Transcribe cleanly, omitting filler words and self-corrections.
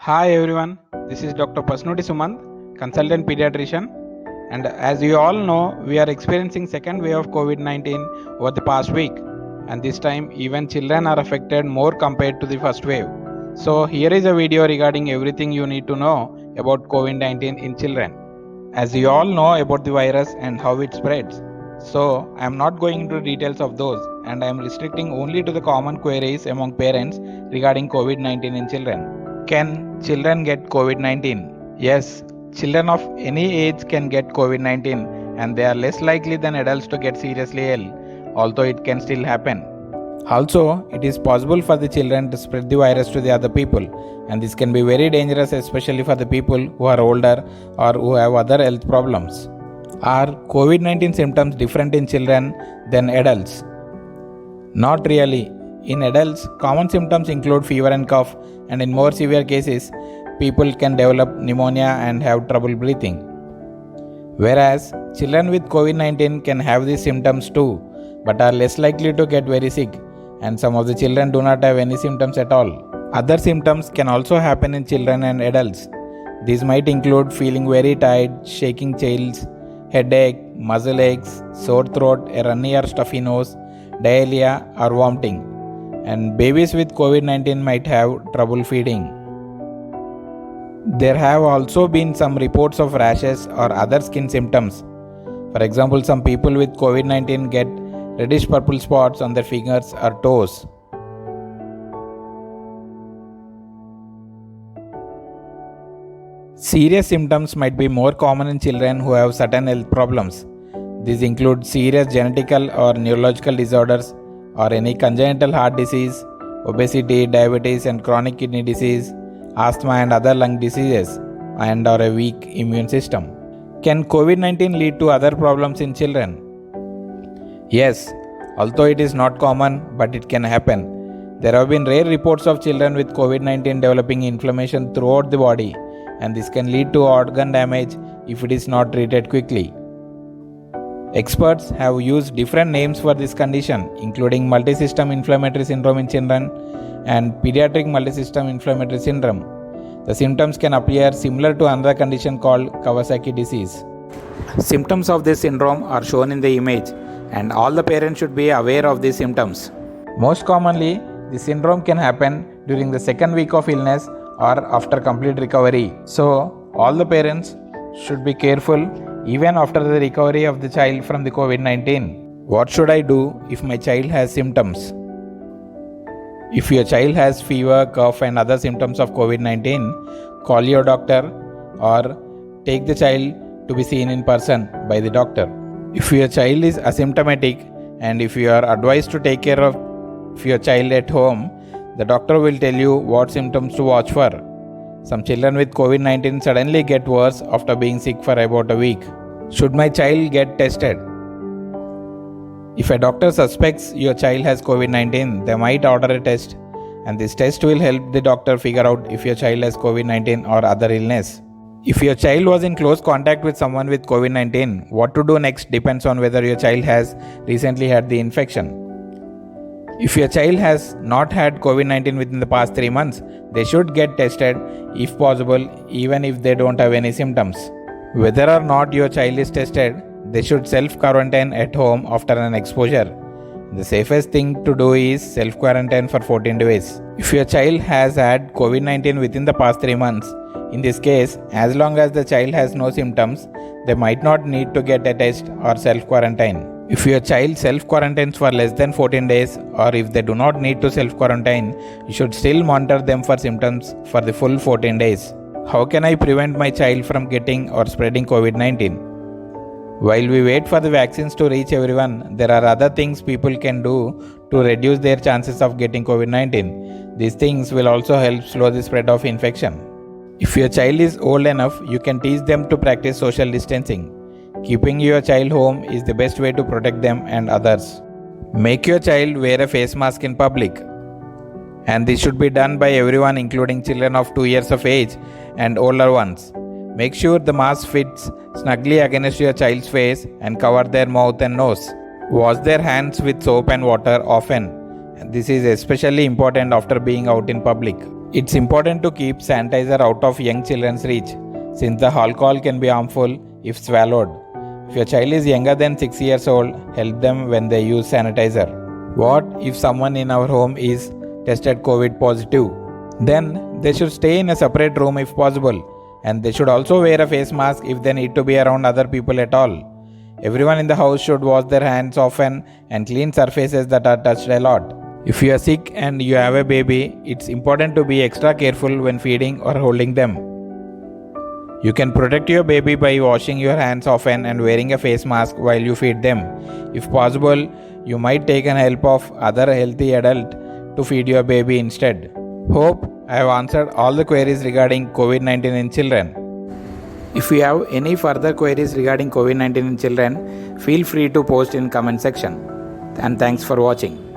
Hi everyone, this is Dr. Pasnoti Sumant, consultant pediatrician, and as you all know, we are experiencing second wave of COVID-19 over the past week, and this time even children are affected more compared to the first wave. So here is a video regarding everything you need to know about COVID-19 in children. As you all know about the virus and how it spreads, so I am not going into details of those, and I am restricting only to the common queries among parents regarding COVID-19 in children. Can children get COVID-19? Yes, children of any age can get COVID-19 and they are less likely than adults to get seriously ill, although it can still happen. Also, it is possible for the children to spread the virus to the other people, and this can be very dangerous, especially for the people who are older or who have other health problems. Are COVID-19 symptoms different in children than adults? Not really. In adults, common symptoms include fever and cough, and in more severe cases, people can develop pneumonia and have trouble breathing. Whereas, children with COVID-19 can have these symptoms too, but are less likely to get very sick, and some of the children do not have any symptoms at all. Other symptoms can also happen in children and adults. These might include feeling very tired, shaking chills, headache, muscle aches, sore throat, a runny or stuffy nose, diarrhea or vomiting. And babies with COVID-19 might have trouble feeding. There have also been some reports of rashes or other skin symptoms. For example, some people with COVID-19 get reddish purple spots on their fingers or toes. Serious symptoms might be more common in children who have certain health problems. These include serious genetical or neurological disorders, or any congenital heart disease, obesity, diabetes and chronic kidney disease, asthma and other lung diseases, and or a weak immune system. Can COVID-19 lead to other problems in children? Yes, although it is not common, but it can happen. There have been rare reports of children with COVID-19 developing inflammation throughout the body, and this can lead to organ damage if it is not treated quickly. Experts have used different names for this condition, including multisystem inflammatory syndrome in children and pediatric multisystem inflammatory syndrome. The symptoms can appear similar to another condition called Kawasaki disease. Symptoms of this syndrome are shown in the image, and all the parents should be aware of these symptoms. Most commonly, the syndrome can happen during the second week of illness or after complete recovery. So, all the parents should be careful even after the recovery of the child from the COVID-19. What should I do if my child has symptoms? If your child has fever, cough and other symptoms of COVID-19, call your doctor or take the child to be seen in person by the doctor. If your child is asymptomatic and if you are advised to take care of your child at home, the doctor will tell you what symptoms to watch for. Some children with COVID-19 suddenly get worse after being sick for about a week. Should my child get tested? If a doctor suspects your child has COVID-19, they might order a test, and this test will help the doctor figure out if your child has COVID-19 or other illness. If your child was in close contact with someone with COVID-19, what to do next depends on whether your child has recently had the infection. If your child has not had COVID-19 within the past 3 months, they should get tested if possible, even if they don't have any symptoms. Whether or not your child is tested, they should self-quarantine at home after an exposure. The safest thing to do is self-quarantine for 14 days. If your child has had COVID-19 within the past 3 months, in this case, as long as the child has no symptoms, they might not need to get a test or self-quarantine. If your child self-quarantines for less than 14 days or if they do not need to self-quarantine, you should still monitor them for symptoms for the full 14 days. How can I prevent my child from getting or spreading COVID-19? While we wait for the vaccines to reach everyone, there are other things people can do to reduce their chances of getting COVID-19. These things will also help slow the spread of infection. If your child is old enough, you can teach them to practice social distancing. Keeping your child home is the best way to protect them and others. Make your child wear a face mask in public. And this should be done by everyone, including children of 2 years of age and older ones. Make sure the mask fits snugly against your child's face and cover their mouth and nose. Wash their hands with soap and water often. This is especially important after being out in public. It's important to keep sanitizer out of young children's reach since the alcohol can be harmful if swallowed. If your child is younger than 6 years old, help them when they use sanitizer. What if someone in our home is tested COVID positive? Then they should stay in a separate room if possible, and they should also wear a face mask if they need to be around other people at all. Everyone in the house should wash their hands often and clean surfaces that are touched a lot. If you are sick and you have a baby, it's important to be extra careful when feeding or holding them. You can protect your baby by washing your hands often and wearing a face mask while you feed them. If possible, you might take an help of other healthy adult to feed your baby instead. Hope I have answered all the queries regarding COVID-19 in children. If you have any further queries regarding COVID-19 in children, feel free to post in comment section. And thanks for watching.